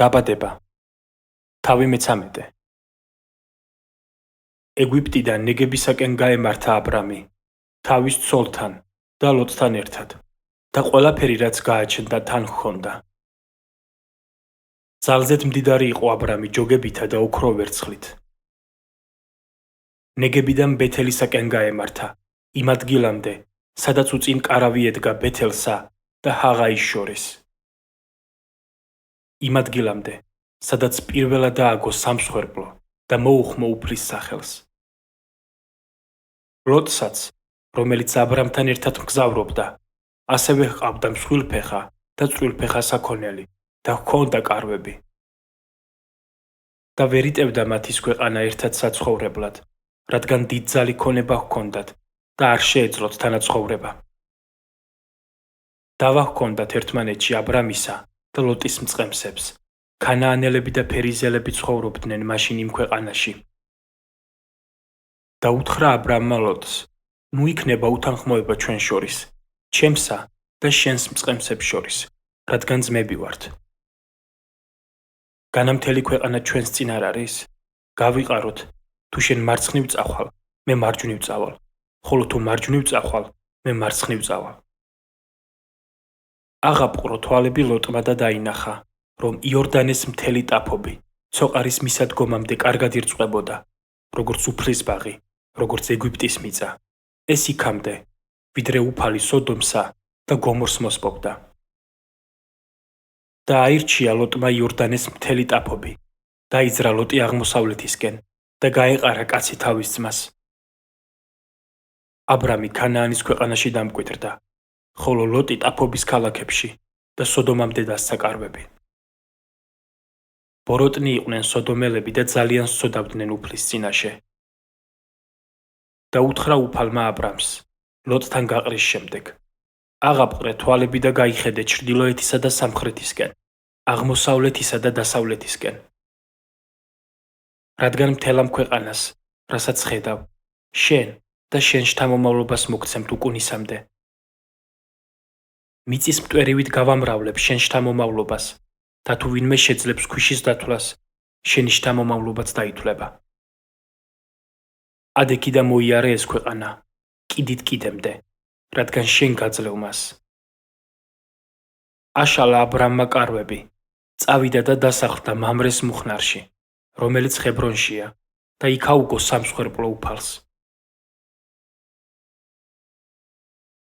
დაბადება. თავი მე-13. ეგვიპტიდან ნეგებისაკენ გაემართა აბრამი, თავის ცოლთან და ლოტთან ერთად და ყველაფერი რაც გააჩნდა თან ჰქონდა. ძალზედ მდიდარი იყო აბრამი ჯოგებითა და ოქრო ვერცხლით. ნეგებიდან ბეთელისაკენ გაემართა, იმ ადგილამდე, სადაც უწინ კარავი ედგა ბეთელსა და ჰაღაის შორის. იმ ადგილამდე, სადაც პირველად ააგო სამსხვერპლო და მოუხმო უფლის სახელს. ლოტსაც, რომელიც აბრამთან ერთად მგზავრობდა, ასევე ჰყავდა მსხვილფეხა და წვრილფეხა საქონელი და ჰქონდა კარვები. და ვერ იტევდა მათ ის ქვეყანა ერთად საცხოვრებლად, რადგან დიდძალი ქონება ჰქონდათ და არ შეეძლოთ თანაცხოვრება. დავა ჰქონდათ ერთმანეთში აბრამისა და ლოტის მწყემსებს, ქანაანელები და ფერიზელები ცხოვრობდნენ მაშინ იმ ქვეყანაში. და უთხრა აბრამმა ლოტს, ნუ იქნება უთანხმოება ჩვენ შორის, ჩემსა და შენს მწყემსებს შორის, რადგან ძმები ვართ. განამთელი ქვეყანა ჩვენს წინ არ არის? გავიყაროთ, თუ შენ მარცხნივ წახვალ, მე მარჯვნივ წავალ, ხოლო თუ მარჯვნივ წახვალ, მე მარცხნივ წავალ. აღაპყრო თვალები ლოტმა და დაინახა, რომ იორდანეს მთელი ტაფობი, ცოყარის მისადგომამდე კარგად ირწყვებოდა, როგორც უფლის ბაღი, როგორც ეგვიპტის მიწა, ეს იქამდე, ვიდრე უფალი სოდომსა და გომორს მოსპობდა. და აირჩია ლოტმა იორდანეს მთელი ტაფობი, დაიძრა ლოტი აღმოსავლეთისკენ და გაეყარა კაცი თავის ძმას. აბრამი ქანაანის ქვეყანაში დამკვიდრდა, ხოლო ლოტი ტაფობის ქალაქებში და სოდომამდე დასცა კარვები. ბოროტნი იყვნენ სოდომელები და ძალიან სცოდავდნენ უფლის წინაშე. და უთხრა უფალმა აბრამს, ლოტთან გაყრის შემდეგ, აღაპყრე თვალები და გაიხედე ჩრდილოეთისა და სამხრეთისკენ, აღმოსავლეთისა და დასავლეთისკენ. რადგან მთელ ამ ქვეყანას, რასაც ხედავ, შენ და შენ შთამომავლობას მოგცემთ უკუნისამდე. მიწის მტვერივით გავამრავლებ შენ შთამომავლობას და თუ ვინმე შეძლებს ქვიშის დათვლას, შენი შთამომავლობაც დაითვლება. ადექი და მოიარე ეს ქვეყანა, კიდით კიდემდე, რადგან შენ გაძლევ მას. აშალა აბრამმა კარვები, წავიდა და დასახლდა მამრეს მუხნარში, რომელიც ხებრონშია და იქ აუგო სამსხვერპლო უფალს.